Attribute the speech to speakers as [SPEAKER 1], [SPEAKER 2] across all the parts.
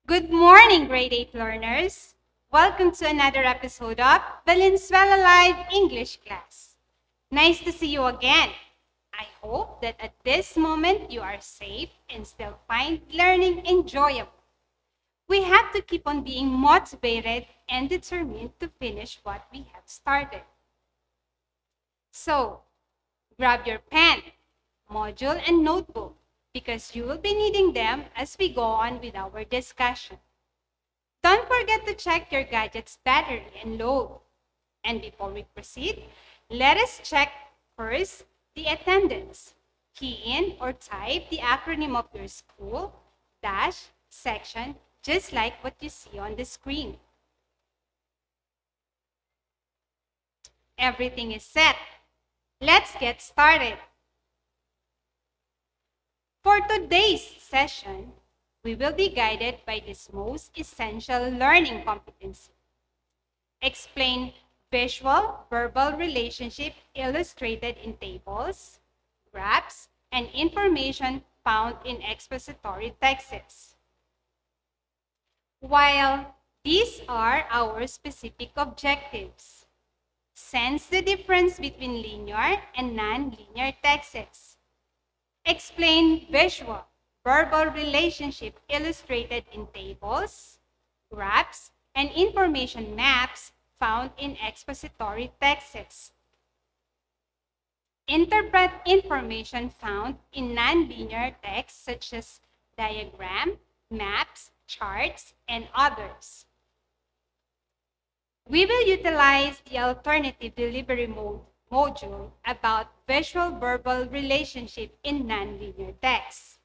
[SPEAKER 1] Good morning, grade 8 learners. Welcome to another episode of Valenzuela Live English class. Nice to see you again. I hope that at this moment you are safe and still find learning enjoyable. We have to keep on being motivated and determined to finish what we have started. So, grab your pen, module, and notebook because you will be needing them as we go on with our discussion. Don't forget to check your gadget's battery and load. And before we proceed, let us check first the attendance. Key in or type the acronym of your school, section, just like what you see on the screen. Everything is set. Let's get started. For today's session, we will be guided by this most essential learning competency. Explain visual-verbal relationship illustrated in tables, graphs, and information found in expository texts. While these are our specific objectives, sense the difference between linear and non-linear texts. Explain visual-verbal relationship illustrated in tables, graphs, and information maps found in expository texts. Interpret information found in nonlinear texts such as diagram, maps, charts, and others. We will utilize the alternative delivery module about visual-verbal relationship in nonlinear texts.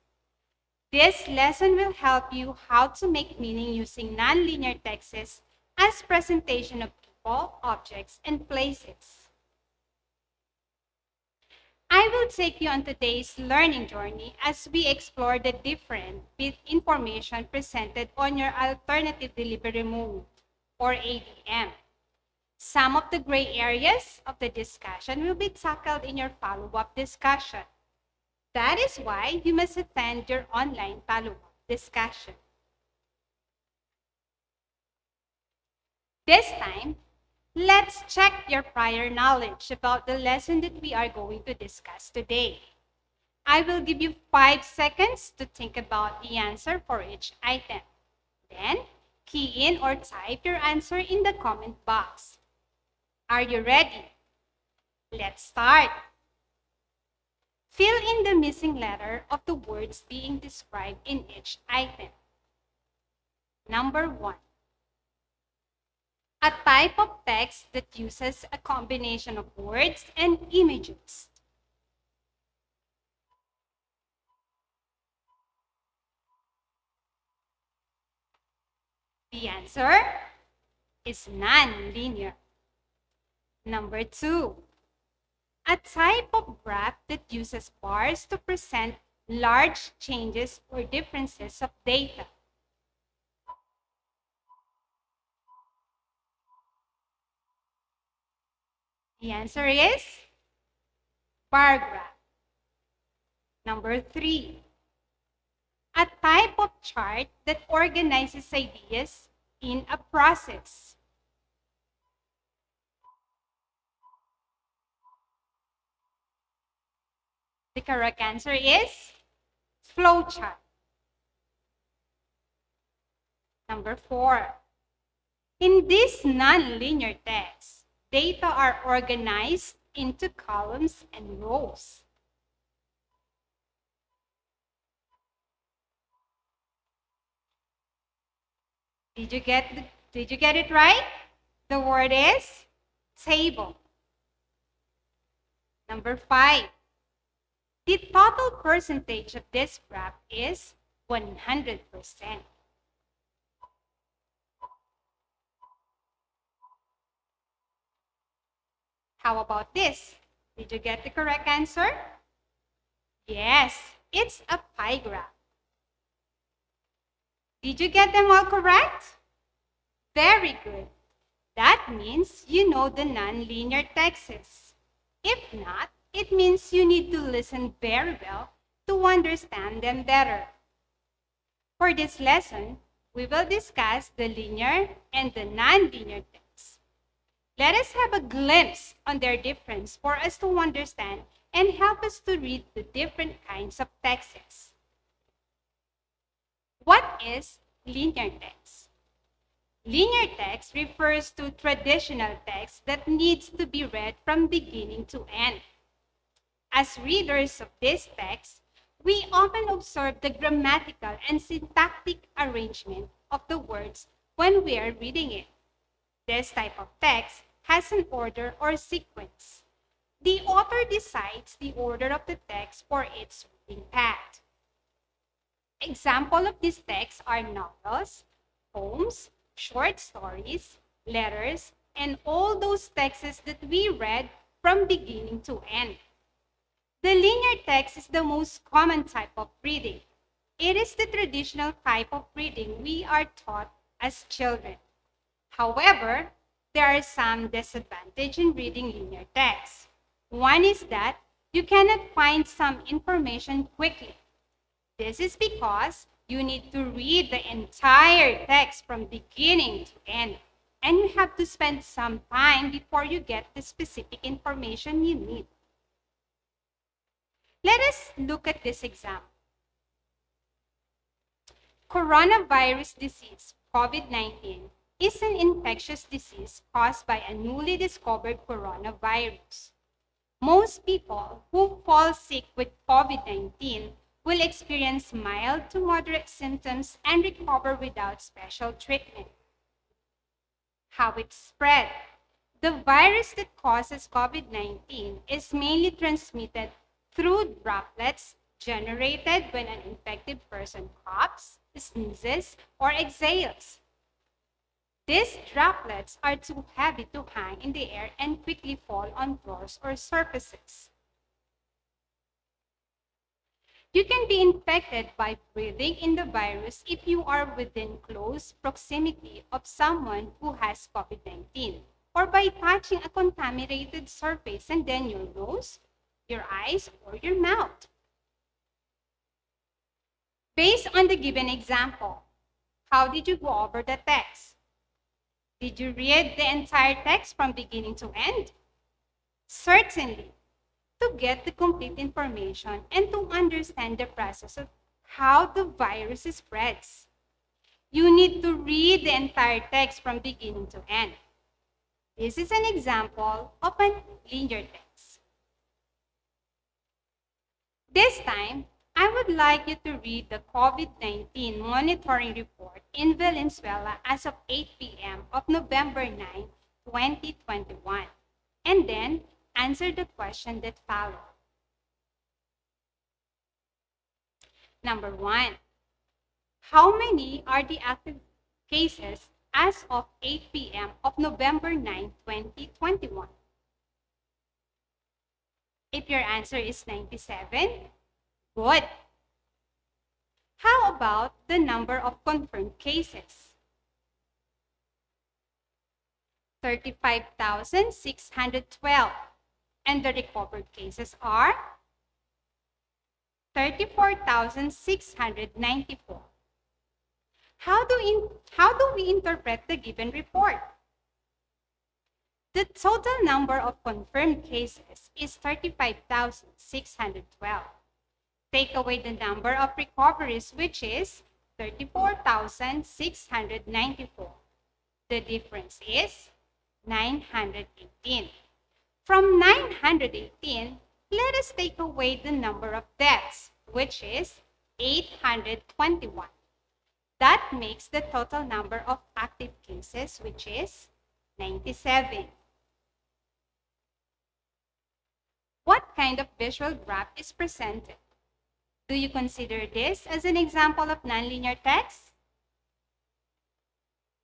[SPEAKER 1] This lesson will help you how to make meaning using nonlinear texts as presentation of people, objects, and places. I will take you on today's learning journey as we explore the different bit information presented on your alternative delivery mode, or ADM. Some of the gray areas of the discussion will be tackled in your follow-up discussion. That is why you must attend your online follow-up discussion. This time, let's check your prior knowledge about the lesson that we are going to discuss today. I will give you 5 seconds to think about the answer for each item. Then, key in or type your answer in the comment box. Are you ready? Let's start. Fill in the missing letter of the words being described in each item. Number 1. A type of text that uses a combination of words and images. The answer is non-linear. Number 2. A type of graph that uses bars to present large changes or differences of data. The answer is bar graph. Number 3. A type of chart that organizes ideas in a process. The correct answer is flowchart. Number 4. In this nonlinear text, data are organized into columns and rows. Did you get it right? The word is table. Number 5. The total percentage of this graph is 100%. How about this? Did you get the correct answer? Yes, it's a pie graph. Did you get them all correct? Very good. That means you know the nonlinear texts. If not, it means you need to listen very well to understand them better. For this lesson, We will discuss the linear and the non-linear texts. Let us have a glimpse on their difference for us to understand and help us to read the different kinds of texts. What is linear text? Linear text refers to traditional text that needs to be read from beginning to end. As readers of this text, we often observe the grammatical and syntactic arrangement of the words when we are reading it. This type of text has an order or sequence. The author decides the order of the text for its reading path. Examples of these texts are novels, poems, short stories, letters, and all those texts that we read from beginning to end. The linear text is the most common type of reading. It is the traditional type of reading we are taught as children. However, there are some disadvantages in reading linear text. One is that you cannot find some information quickly. This is because you need to read the entire text from beginning to end, and you have to spend some time before you get the specific information you need. Let us look at this example. Coronavirus disease, COVID-19, is an infectious disease caused by a newly discovered coronavirus. Most people who fall sick with COVID-19 will experience mild to moderate symptoms and recover without special treatment. How it spread. The virus that causes COVID-19 is mainly transmitted through droplets generated when an infected person coughs, sneezes, or exhales. These droplets are too heavy to hang in the air and quickly fall on floors or surfaces. You can be infected by breathing in the virus if you are within close proximity of someone who has COVID-19, or by touching a contaminated surface and then your nose, your eyes, or your mouth. Based on the given example, how did you go over the text? Did you read the entire text from beginning to end? Certainly, to get the complete information and to understand the process of how the virus spreads. You need to read the entire text from beginning to end. This is an example of a linear text. This time, I would like you to read the COVID-19 monitoring report in Valenzuela as of 8 p.m. of November 9, 2021, and then answer the question that follow. Number 1, how many are the active cases as of 8 p.m. of November 9, 2021? If your answer is 97, good. How about the number of confirmed cases? 35,612. And the recovered cases are 34,694. How do we interpret the given report? The total number of confirmed cases is 35,612. Take away the number of recoveries, which is 34,694. The difference is 918. From 918, let us take away the number of deaths, which is 821. That makes the total number of active cases, which is 97. What kind of visual graph is presented? Do you consider this as an example of nonlinear text?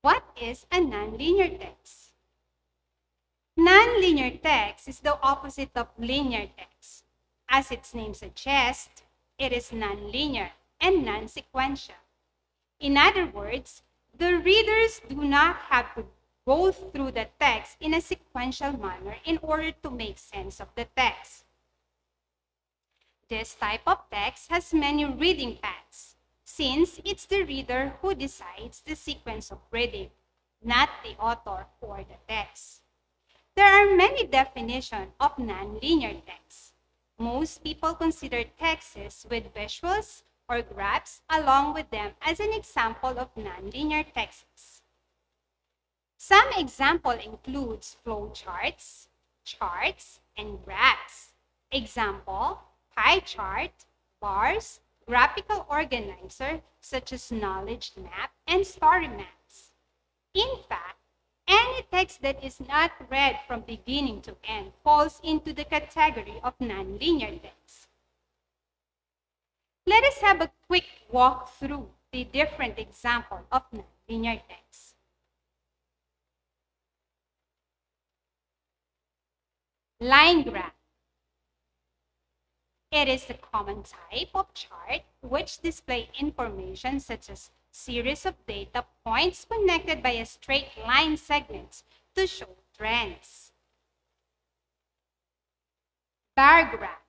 [SPEAKER 1] What is a nonlinear text? Nonlinear text is the opposite of linear text. As its name suggests, it is nonlinear and non-sequential. In other words, the readers do not have to go through the text in a sequential manner in order to make sense of the text. This type of text has many reading paths. since it's the reader who decides the sequence of reading, not the author or the text. There are many definitions of nonlinear text. Most people consider texts with visuals or graphs along with them as an example of nonlinear texts. Some example includes flowcharts, charts, and graphs. Example, pie chart, bars, graphical organizer such as knowledge map and story maps. In fact, any text that is not read from beginning to end falls into the category of nonlinear text. Let us have a quick walk through the different examples of nonlinear text. Line graph. It is a common type of chart which display information such as series of data points connected by a straight line segments to show trends. Bar graph.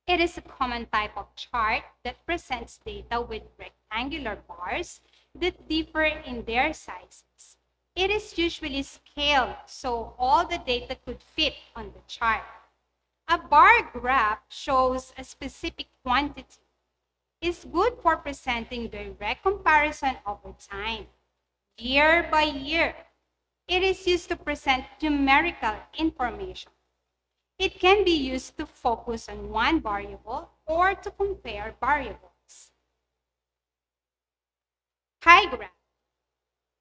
[SPEAKER 1] It is a common type of chart that presents data with rectangular bars that differ in their sizes. It is usually scaled so all the data could fit on the chart. A bar graph shows a specific quantity. It's good for presenting direct comparison over time, year by year. It is used to present numerical information. It can be used to focus on one variable or to compare variables. Pie graph.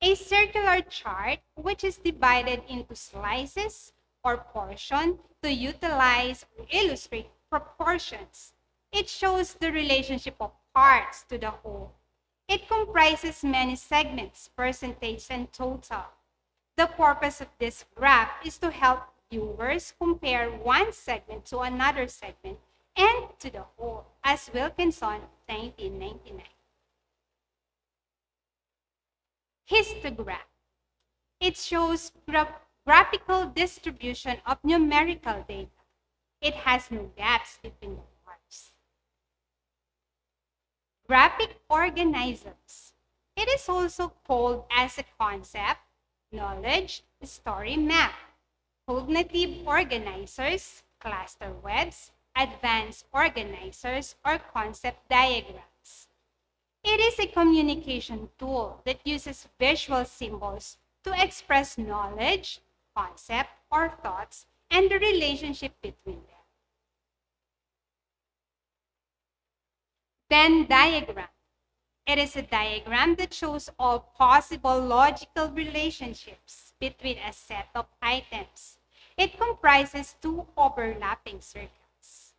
[SPEAKER 1] A circular chart which is divided into slices or portion to utilize or illustrate proportions. It shows the relationship of parts to the whole. It comprises many segments, percentage, and total. The purpose of this graph is to help viewers compare one segment to another segment and to the whole, as Wilkinson, 1999. Histograph. It shows graphical distribution of numerical data. It has no gaps between the bars. Graphic organizers. It is also called as a concept, knowledge, story map. Cognitive organizers, cluster webs, advanced organizers, or concept diagrams. It is a communication tool that uses visual symbols to express knowledge, concept, or thoughts, and the relationship between them. Venn diagram. It is a diagram that shows all possible logical relationships between a set of items. It comprises two overlapping circles.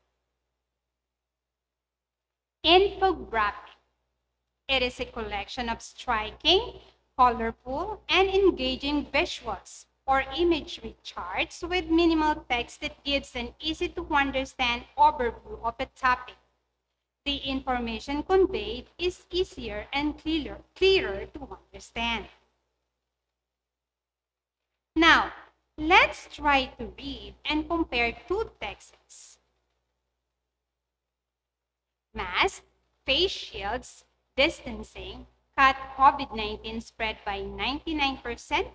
[SPEAKER 1] Infographic. It is a collection of striking, colorful, and engaging visuals or imagery charts with minimal text that gives an easy-to-understand overview of a topic. The information conveyed is easier and clearer to understand. Now, let's try to read and compare two texts. Mask, face shields, distancing, cut COVID-19 spread by 99%,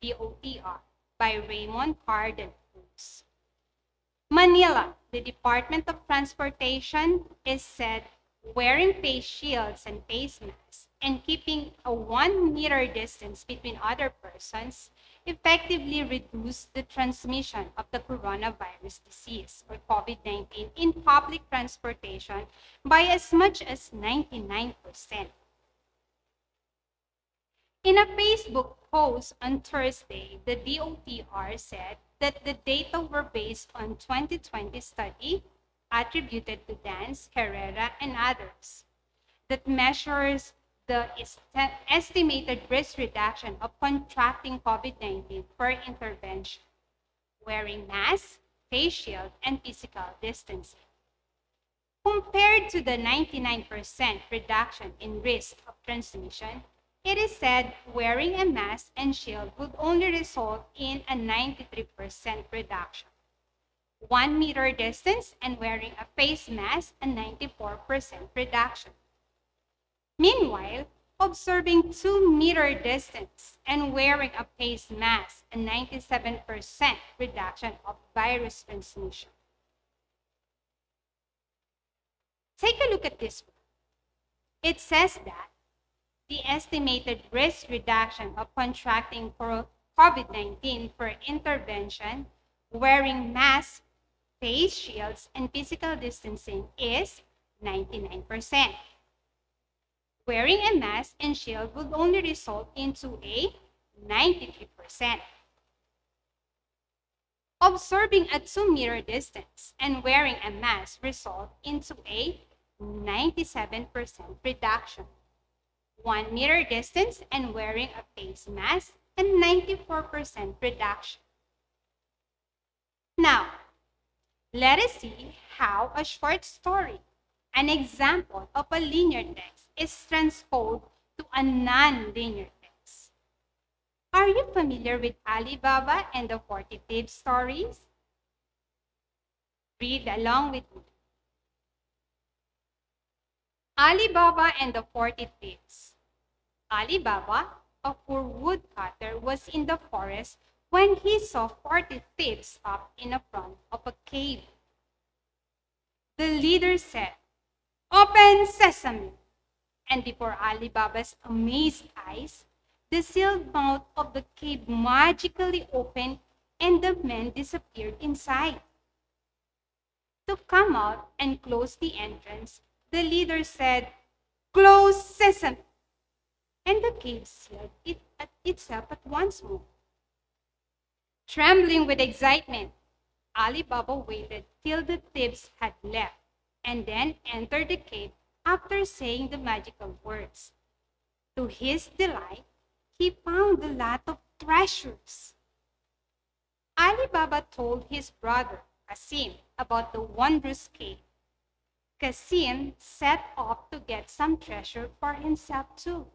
[SPEAKER 1] DOTR, by Raymond Carden. Manila, the Department of Transportation is said wearing face shields and face masks and keeping a 1 meter distance between other persons effectively reduce the transmission of the coronavirus disease or COVID-19 in public transportation by as much as 99%. In a Facebook post on Thursday, the DOTR said that the data were based on 2020 study attributed to Dance, Herrera, and others that measures the estimated risk reduction of contracting COVID-19 per intervention, wearing masks, face shield, and physical distancing. Compared to the 99% reduction in risk of transmission, it is said wearing a mask and shield would only result in a 93% reduction. 1 meter distance and wearing a face mask, a 94% reduction. Meanwhile, observing 2 meter distance and wearing a face mask, a 97% reduction of virus transmission. Take a look at this one. It says that the estimated risk reduction of contracting for COVID-19 for intervention, wearing masks, face shields, and physical distancing is 99%. Wearing a mask and shield would only result into a 93%. Observing a 2 meter distance and wearing a mask result into a 97% reduction. 1 meter distance and wearing a face mask and 94% reduction. Now, let us see how a short story, an example of a linear text, is transposed to a non-linear text. Are you familiar with Alibaba and the 40 Thieves stories? Read along with me. Alibaba and the 40 Thieves. Alibaba, a poor woodcutter, was in the forest when he saw 40 thieves stop in front of a cave. The leader said, "Open sesame!" And before Alibaba's amazed eyes, the sealed mouth of the cave magically opened and the men disappeared inside. To come out and close the entrance, the leader said, "Close sesame!" And the cave sealed itself at once more. Trembling with excitement, Alibaba waited till the thieves had left and then entered the cave after saying the magical words. To his delight, he found a lot of treasures. Alibaba told his brother, Kasim, about the wondrous cave. Kasim set off to get some treasure for himself too.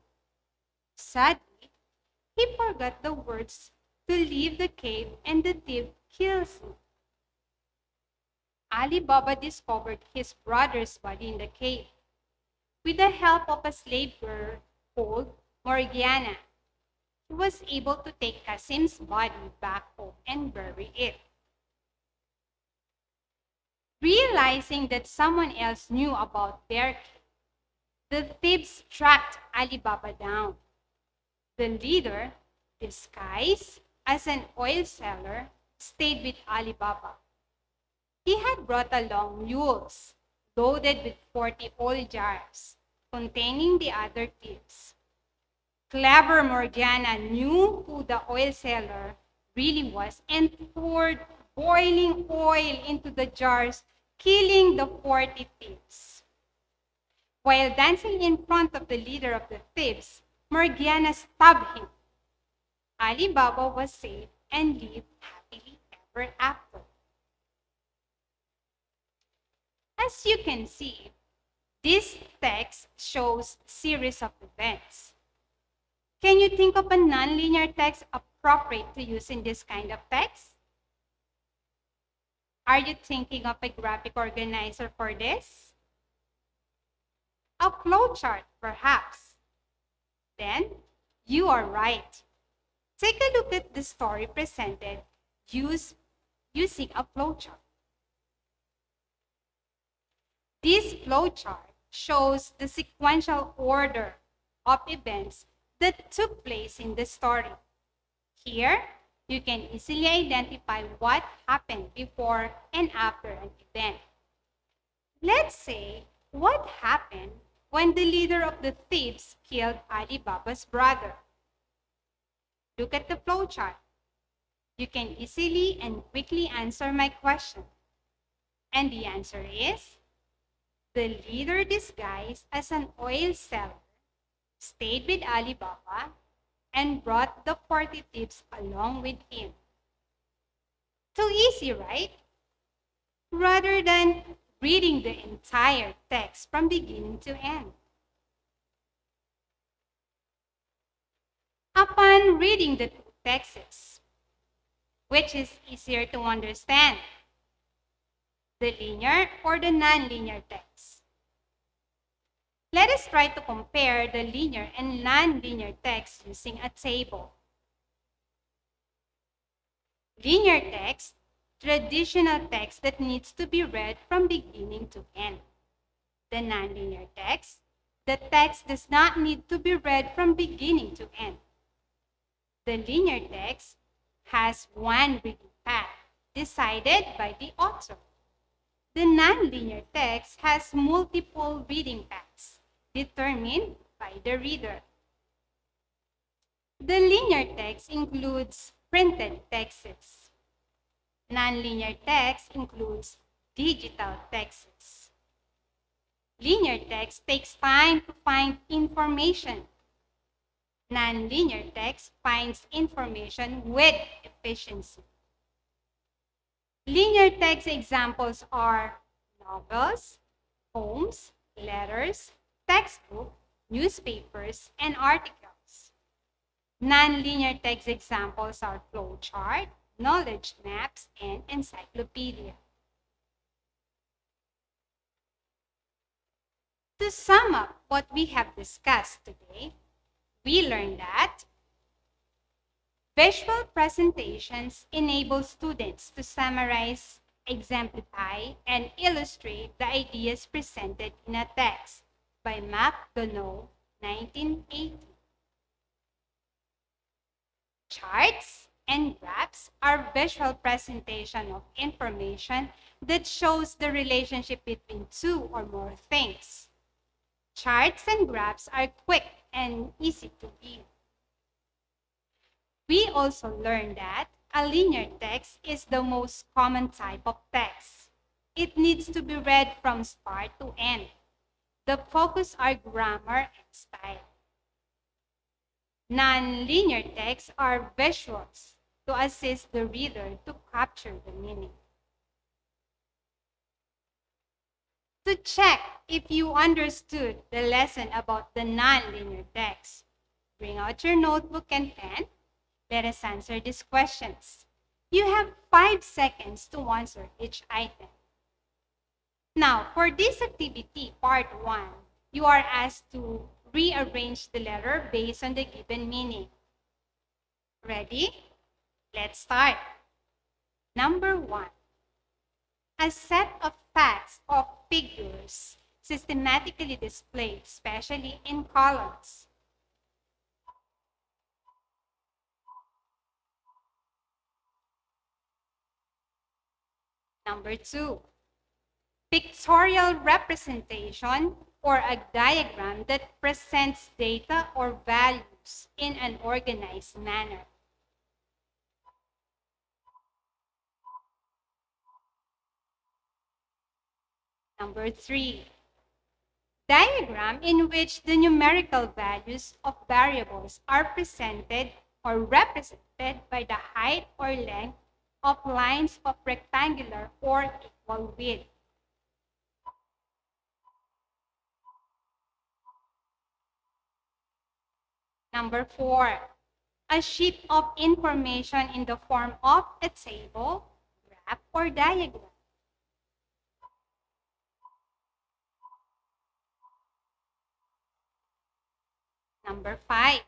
[SPEAKER 1] Sadly, he forgot the words to leave the cave and the thief kills him. Alibaba discovered his brother's body in the cave. With the help of a slave girl called Morgiana, he was able to take Kasim's body back home and bury it. Realizing that someone else knew about their cave, the thieves tracked Alibaba down. The leader, disguised as an oil seller, stayed with Alibaba. He had brought along mules loaded with 40 oil jars containing the other thieves. Clever Morgiana knew who the oil seller really was and poured boiling oil into the jars, killing the 40 thieves. While dancing in front of the leader of the thieves, Morgiana stabbed him. Alibaba was saved and lived happily ever after. As you can see, this text shows a series of events. Can you think of a nonlinear text appropriate to use in this kind of text? Are you thinking of a graphic organizer for this? A flowchart, perhaps? Then, you are right. Take a look at the story presented using a flowchart. This flowchart shows the sequential order of events that took place in the story. Here, you can easily identify what happened before and after an event. Let's say what happened when the leader of the thieves killed Alibaba's brother. Look at the flowchart. You can easily and quickly answer my question. And the answer is, the leader disguised as an oil seller stayed with Alibaba and brought the 40 thieves along with him. Too easy, right? Rather than reading the entire text from beginning to end. Upon reading the two texts, which is easier to understand, the linear or the nonlinear text? Let us try to compare the linear and nonlinear text using a table. Linear text, traditional text that needs to be read from beginning to end. The nonlinear text, the text does not need to be read from beginning to end. The linear text has one reading path decided by the author. The nonlinear text has multiple reading paths determined by the reader. The linear text includes printed texts. Nonlinear text includes digital texts. Linear text takes time to find information. Nonlinear text finds information with efficiency. Linear text examples are novels, poems, letters, textbooks, newspapers, and articles. Nonlinear text examples are flowchart, knowledge maps, and encyclopedia. To sum up what we have discussed today, we learned that visual presentations enable students to summarize, exemplify, and illustrate the ideas presented in a text by McDonough, 1980. Charts and graphs are visual presentation of information that shows the relationship between two or more things. Charts and graphs are quick and easy to view. We also learned that a linear text is the most common type of text. It needs to be read from start to end. The focus are grammar and style. Non-linear texts are visuals to assist the reader to capture the meaning. To check if you understood the lesson about the non-linear text, bring out your notebook and pen. Let us answer these questions. You have 5 seconds to answer each item. Now, for this activity, part 1, you are asked to rearrange the letter based on the given meaning. Ready? Let's start. Number 1. A set of facts of figures systematically displayed, especially in columns. Number 2. Pictorial representation or a diagram that presents data or values in an organized manner. Number 3. Diagram in which the numerical values of variables are presented or represented by the height or length of lines of rectangular or equal width. Number 4. A sheet of information in the form of a table, graph, or diagram. Number 5.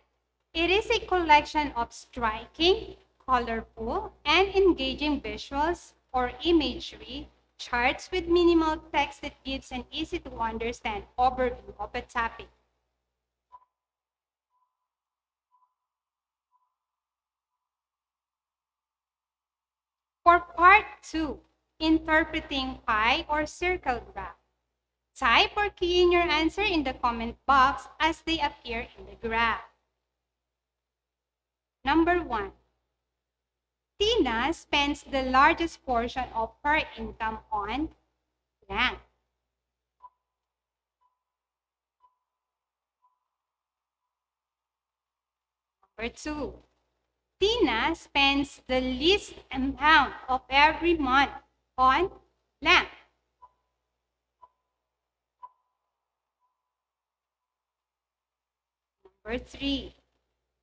[SPEAKER 1] It is a collection of striking, colorful, and engaging visuals or imagery, charts with minimal text that gives an easy-to-understand overview of a topic. For part 2, interpreting pie or circle graph, type or key in your answer in the comment box as they appear in the graph. Number 1. Tina spends the largest portion of her income on blank. Number 2. Tina spends the least amount of every month on blank. Number 3.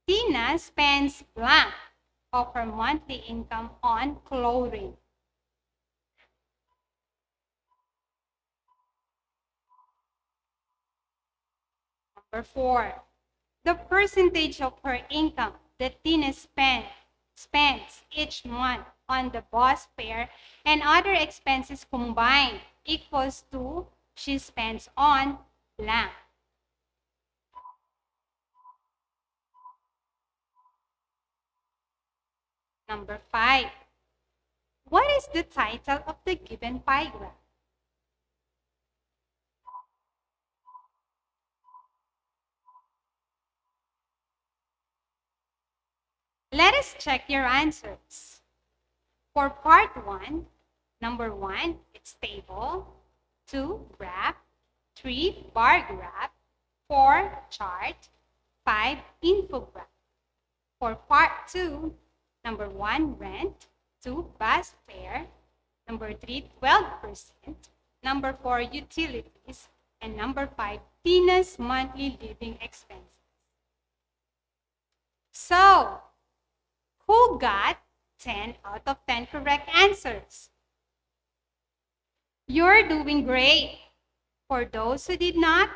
[SPEAKER 1] Tina spends blank of her monthly income on clothing. Number 4, the percentage of her income that Tina spends each month on the bus fare and other expenses combined equals to she spends on blank. Number 5, what is the title of the given pie graph? Let us check your answers. For part 1, number 1, it's table. 2, graph. 3, bar graph. 4, chart. 5, infograph. For part 2, number 1, rent. 2, bus fare. Number 3, 12%. Number 4, utilities. And number 5, Tina's monthly living expenses. So, who got 10 out of 10 correct answers? You're doing great. For those who did not,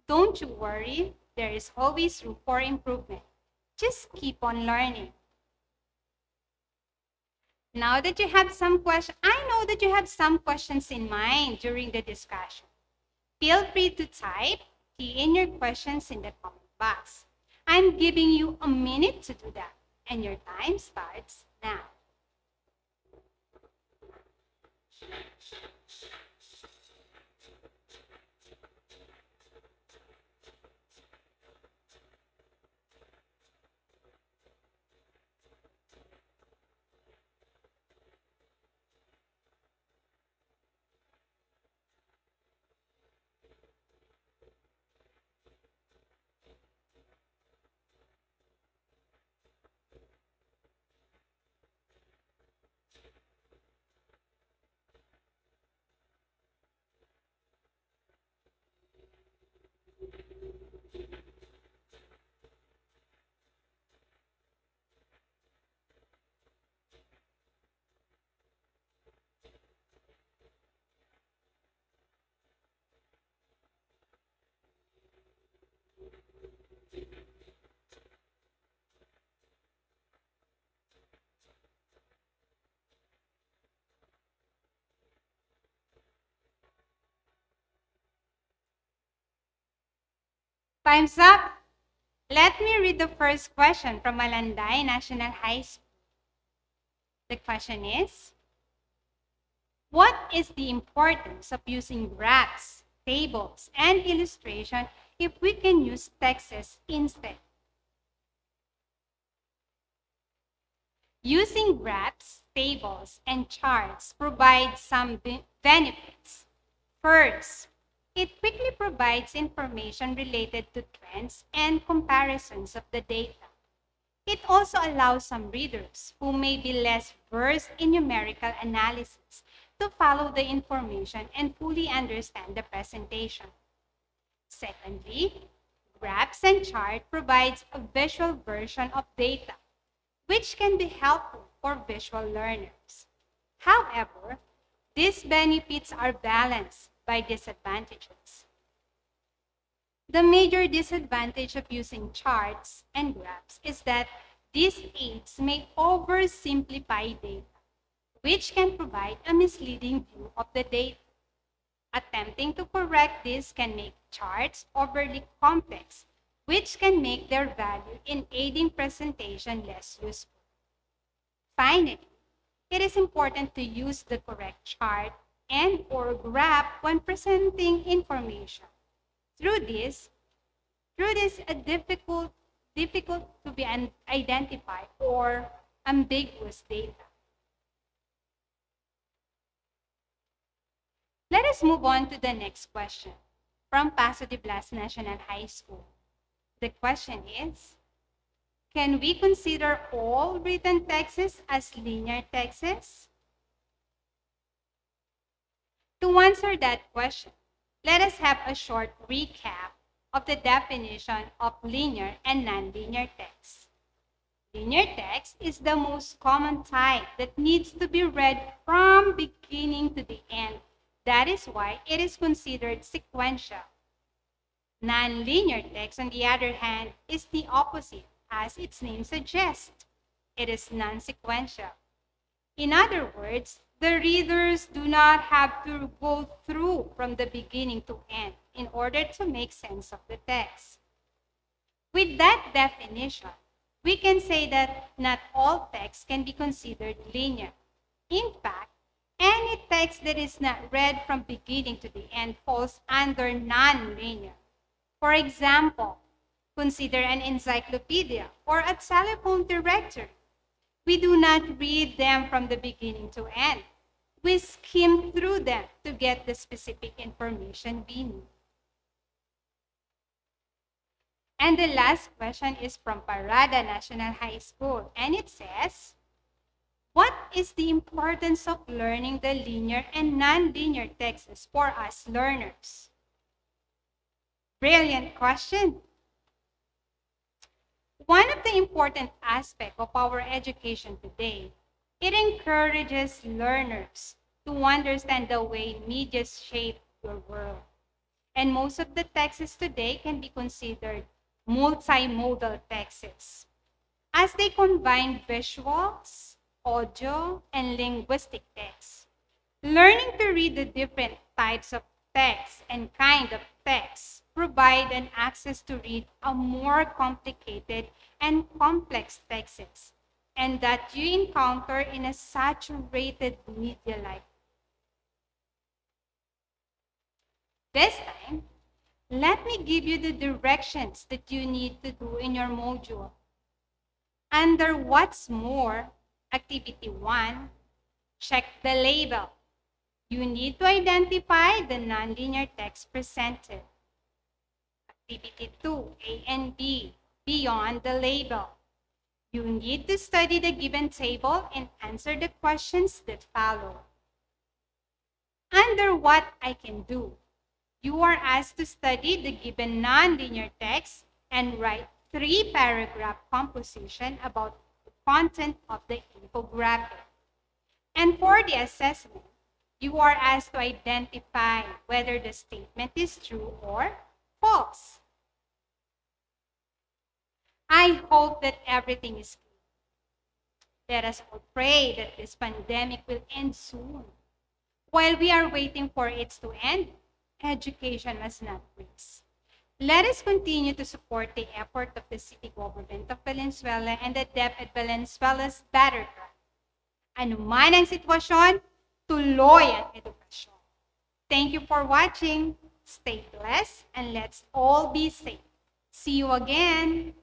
[SPEAKER 1] don't you worry. There is always room for improvement. Just keep on learning. Now that you have some questions, I know that you have some questions in mind during the discussion. Feel free to type, key in your questions in the comment box. I'm giving you a minute to do that, and your time starts now. Time's up. Let me read the first question from Malanday National High School. The question is, what is the importance of using graphs, tables, and illustration if we can use texts instead? Using graphs, tables, and charts provides some benefits. First, it quickly provides information related to trends and comparisons of the data. It also allows some readers who may be less versed in numerical analysis to follow the information and fully understand the presentation. Secondly, graphs and chart provides a visual version of data, which can be helpful for visual learners. However, these benefits are balanced by disadvantages. The major disadvantage of using charts and graphs is that these aids may oversimplify data, which can provide a misleading view of the data. Attempting to correct this can make charts overly complex, which can make their value in aiding presentation less useful. Finally, it is important to use the correct chart and/or graph when presenting information. Through this, a difficult to be identified or ambiguous data. Let us move on to the next question from Paso de Blas National High School. The question is, can we consider all written texts as linear texts? To answer that question, let us have a short recap of the definition of linear and nonlinear text. Linear text is the most common type that needs to be read from beginning to the end. That is why it is considered sequential. Nonlinear text, on the other hand, is the opposite, as its name suggests. It is non-sequential. In other words, the readers do not have to go through from the beginning to end in order to make sense of the text. With that definition, we can say that not all text can be considered linear. In fact, any text that is not read from beginning to the end falls under non-linear. For example, consider an encyclopedia or a telephone directory. We do not read them from the beginning to end. We skim through them to get the specific information we need. And the last question is from Parada National High School, and it says, what is the importance of learning the linear and non-linear texts for us learners? Brilliant question. One of the important aspects of our education today, it encourages learners to understand the way media shape your world. And most of the texts today can be considered multimodal texts, as they combine visuals, audio, and linguistic text. Learning to read the different types of text and kind of text provide an access to read a more complicated and complex texts, and that you encounter in a saturated media like. This time, let me give you the directions that you need to do in your module. Under What's More, Activity 1, check the label. You need to identify the nonlinear text presented. Activity 2, A and B, beyond the label. You need to study the given table and answer the questions that follow. Under What I Can Do, you are asked to study the given nonlinear text and write 3-paragraph composition about the content of the infographic. And for the assessment, you are asked to identify whether the statement is true or false. I hope that everything is clear. Let us all pray that this pandemic will end soon. While we are waiting for it to end, education must not freeze. Let us continue to support the effort of the city government of Valenzuela and the DepEd Valenzuela's Better Drive. Ano man ang sitwasyon, tuloy ang edukasyon. Thank you for watching. Stay blessed and let's all be safe. See you again.